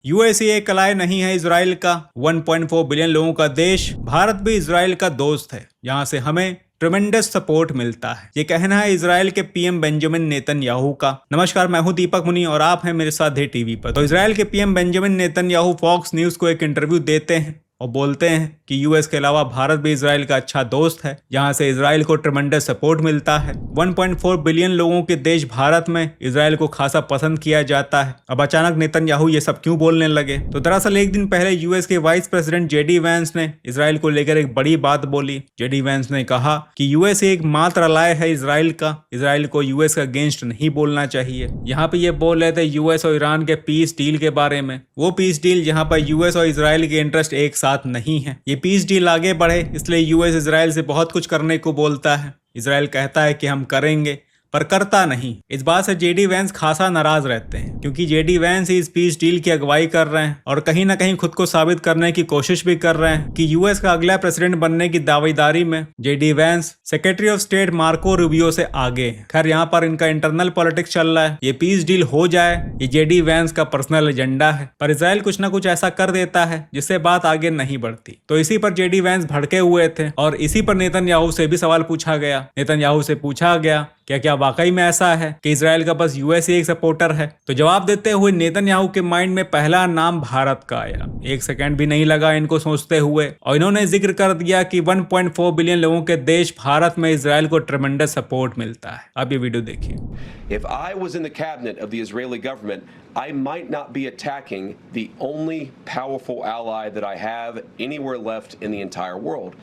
USA एक कलाय नहीं है इजराइल का 1.4 बिलियन लोगों का देश। भारत भी इजराइल का दोस्त है, यहाँ से हमें ट्रिमेंडस सपोर्ट मिलता है। ये कहना है इजराइल के पीएम बेंजामिन नेतन्याहू का। नमस्कार, मैं हूं दीपक मुनि और आप हैं मेरे साथ टीवी पर। तो इजराइल के PM Benjamin Netanyahu Fox News को एक इंटरव्यू देते हैं और बोलते हैं कि यूएस के अलावा भारत भी इजराइल का अच्छा दोस्त है, जहां से इजराइल को ट्रिमेंडस सपोर्ट मिलता है। 1.4 बिलियन लोगों के देश भारत में इजराइल को खासा पसंद किया जाता है। अब अचानक नेतन्याहू ये सब क्यों बोलने लगे? तो दरअसल एक दिन पहले यूएस के वाइस प्रेसिडेंट जेडी वैंस ने इजराइल को लेकर एक बड़ी बात बोली। जेडी वैंस ने कहा कि यूएस एक मात्र अलाय है इजराइल का, इजराइल को यूएस का अगेंस्ट नहीं बोलना चाहिए। यहाँ पे ये बोल रहे थे यूएस और ईरान के पीस डील के बारे में, वो पीस डील जहाँ पर यूएस और इजराइल के इंटरेस्ट एक साथ नहीं है। ये पीस डील आगे बढ़े इसलिए यूएस इजराइल से बहुत कुछ करने को बोलता है। इजराइल कहता है कि हम करेंगे पर करता नहीं। इस बात से जेडी वैंस खासा नाराज रहते हैं, क्योंकि जेडी वैंस इस पीस डील की अगुवाई कर रहे हैं और कहीं ना कहीं खुद को साबित करने की कोशिश भी कर रहे हैं कि यूएस का अगला प्रेसिडेंट बनने की दावेदारी में JD Vance secretary of state Marco Rubio से आगे हैं। खैर, यहाँ पर इनका इंटरनल पॉलिटिक्स चल रहा है। ये पीस डील हो जाए, ये जेडी वैंस का पर्सनल एजेंडा है, पर इजराइल कुछ ना कुछ ऐसा कर देता है जिससे बात आगे नहीं बढ़ती। तो इसी पर जेडी वैंस भड़के हुए थे और इसी पर नेतन्याहू से भी सवाल पूछा गया। नेतन्याहू से पूछा गया क्या वाकई में ऐसा है कि इजराइल का बस यूएस ही एक सपोर्टर है? तो जवाब देते हुए नेतन्याहू के माइंड में पहला नाम भारत का आया। एक सेकंड भी नहीं लगा इनको सोचते हुए और इन्होंने जिक्र कर दिया कि 1.4 बिलियन लोगों के देश भारत में इजराइल को ट्रेमेंडस सपोर्ट मिलता है। अब ये वीडियो देखिए। If I was in the cabinet of the Israeli government, I might not be attacking the only powerful ally that I have anywhere left in the entire world.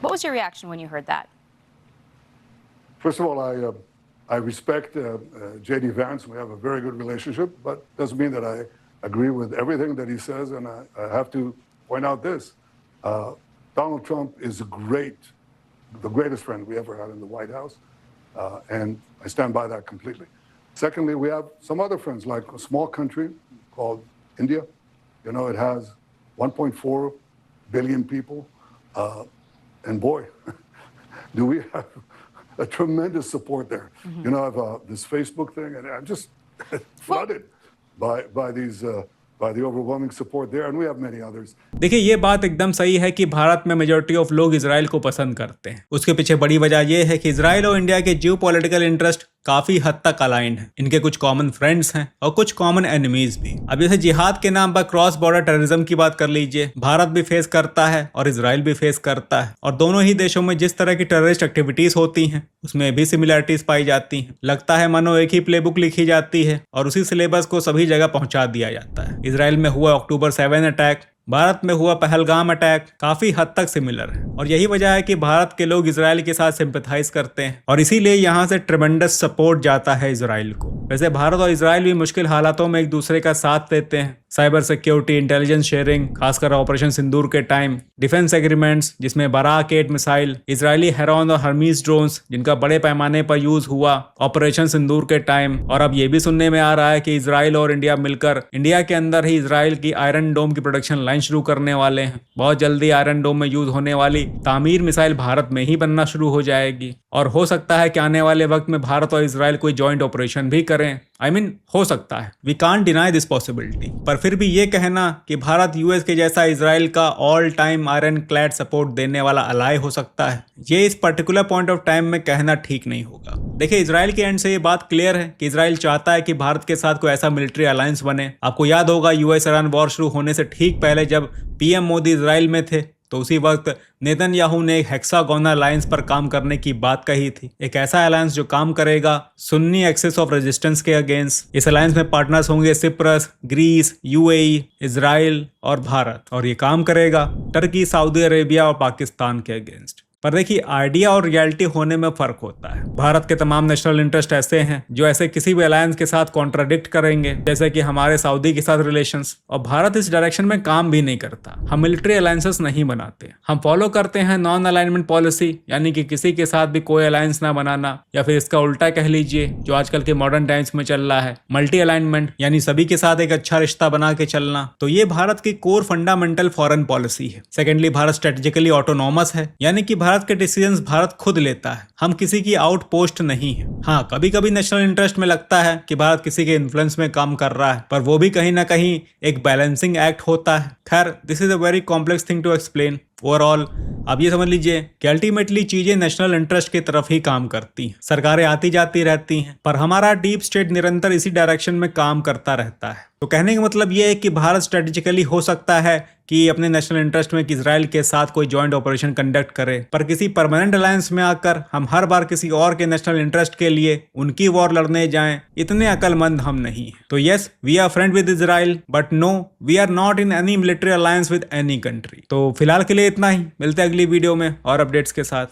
What was your reaction when you heard that? First of all, I respect J.D. Vance. We have a very good relationship, but doesn't mean that I agree with everything that he says. And I have to point out this: Donald Trump is the greatest friend we ever had in the White House, and I stand by that completely. Secondly, we have some other friends, like a small country called India. You know, it has 1.4 billion people, and boy, do we have a tremendous support there. Mm-hmm. You know, I have this Facebook thing, and I'm just flooded by the overwhelming support there, and we have many others. देखिए, ये बात एकदम सही है कि भारत में majority of लोग Israel को पसंद करते हैं। उसके पीछे बड़ी वजह यह है कि इजराइल और इंडिया के जियोपॉलिटिकल इंटरेस्ट काफी हद तक अलाइंड है। इनके कुछ कॉमन फ्रेंड्स हैं और कुछ कॉमन एनिमीज भी। अब जैसे जिहाद के नाम पर क्रॉस बॉर्डर टेररिज्म की बात कर लीजिए, भारत भी फेस करता है और इजराइल भी फेस करता है, और दोनों ही देशों में जिस तरह की टेररिस्ट एक्टिविटीज होती हैं उसमें भी सिमिलरिटीज पाई जाती हैं। लगता है मानो एक ही प्लेबुक लिखी जाती है और उसी सिलेबस को सभी जगह पहुंचा दिया जाता है। इजराइल में हुआ अक्टूबर 7 अटैक, भारत में हुआ पहलगाम अटैक काफी हद तक सिमिलर है, और यही वजह है कि भारत के लोग इजराइल के साथ सिंपैथाइज करते हैं और इसीलिए यहाँ से ट्रेमेंडस सपोर्ट जाता है इजराइल को। वैसे भारत और इजराइल भी मुश्किल हालातों में एक दूसरे का साथ देते हैं। साइबर सिक्योरिटी, इंटेलिजेंस शेयरिंग, खासकर ऑपरेशन सिंदूर के टाइम, डिफेंस एग्रीमेंट्स जिसमें बराक 8 मिसाइल, इजरायली हेरॉन और हर्मीज ड्रोन्स जिनका बड़े पैमाने पर यूज हुआ ऑपरेशन सिंदूर के टाइम। और अब ये भी सुनने में आ रहा है कि इजराइल और इंडिया मिलकर इंडिया के अंदर ही इजराइल की आयरन डोम की प्रोडक्शन लाइन शुरू करने वाले हैं। बहुत जल्दी आयरन डोम में यूज होने वाली तामीर मिसाइल भारत में ही बनना शुरू हो जाएगी, और हो सकता है कि आने वाले वक्त में भारत और इजराइल कोई जॉइंट ऑपरेशन भी करें। हो सकता है, we can't deny this possibility. पर फिर भी ये कहना कि भारत यूएस के जैसा इजराइल का all time iron clad support देने वाला अलाय हो सकता है, ये इस पर्टिकुलर पॉइंट ऑफ टाइम में कहना ठीक नहीं होगा। देखिए, इजराइल के एंड से ये बात क्लियर है कि इजराइल चाहता है कि भारत के साथ कोई ऐसा मिलिट्री अलायंस बने। आपको याद होगा यूएस ईरान वॉर शुरू होने से ठीक पहले जब पीएम मोदी इजराइल में थे तो उसी वक्त नेतन्याहू ने एक हेक्सागोनल अलायंस पर काम करने की बात कही थी। एक ऐसा अलायंस जो काम करेगा सुन्नी एक्सिस ऑफ रेजिस्टेंस के अगेंस्ट। इस अलायंस में पार्टनर्स होंगे सिप्रस, ग्रीस, यूएई, इजराइल और भारत, और ये काम करेगा टर्की, सऊदी अरेबिया और पाकिस्तान के अगेंस्ट। पर देखिए, आइडिया और रियलिटी होने में फर्क होता है। भारत के तमाम नेशनल इंटरेस्ट ऐसे हैं जो ऐसे किसी भी अलायंस के साथ कॉन्ट्राडिक्ट करेंगे, जैसे कि हमारे सऊदी के साथ रिलेशंस, और भारत इस डायरेक्शन में काम भी नहीं करता। हम मिलिट्री अलायंसेस नहीं बनाते, हम फॉलो करते हैं नॉन अलाइनमेंट पॉलिसी, यानी कि किसी के साथ भी कोई अलायंस ना बनाना, या फिर इसका उल्टा कह लीजिए जो आजकल के मॉडर्न टाइम्स में चल रहा है, मल्टी अलाइनमेंट, यानी सभी के साथ एक अच्छा रिश्ता बना के चलना। तो ये भारत की कोर फंडामेंटल फॉरेन पॉलिसी है। सेकेंडली, भारत स्ट्रेटेजिकली ऑटोनॉमस है, यानी कि भारत भारत के डिसीजंस भारत खुद लेता है, हम किसी की आउटपोस्ट नहीं है। हाँ, कभी कभी नेशनल इंटरेस्ट में लगता है कि भारत किसी के इन्फ्लुएंस में काम कर रहा है, पर वो भी कहीं ना कहीं एक बैलेंसिंग एक्ट होता है। खैर, this is a very complex thing to explain. Overall आप ये समझ लीजिए कि अल्टीमेटली चीजें नेशनल इंटरेस्ट की तरफ ही काम करती हैं। सरकारें आती जाती रहती हैं, पर हमारा डीप स्टेट निरंतर इसी डायरेक्शन में काम करता रहता है। तो कहने का मतलब ये है कि भारत स्ट्रेटेजिकली हो सकता है कि अपने नेशनल इंटरेस्ट में इजराइल के साथ कोई जॉइंट ऑपरेशन कंडक्ट करे, पर किसी परमानेंट अलायंस में आकर हम हर बार किसी और के नेशनल इंटरेस्ट के लिए उनकी वॉर लड़ने जाएं, इतने अकलमंद हम नहीं हैं। तो yes, we are friend with Israel, but no, we are not in any military alliance with any country. तो फिलहाल के लिए इतना ही, मिलते हैं अगली वीडियो में और अपडेट्स के साथ।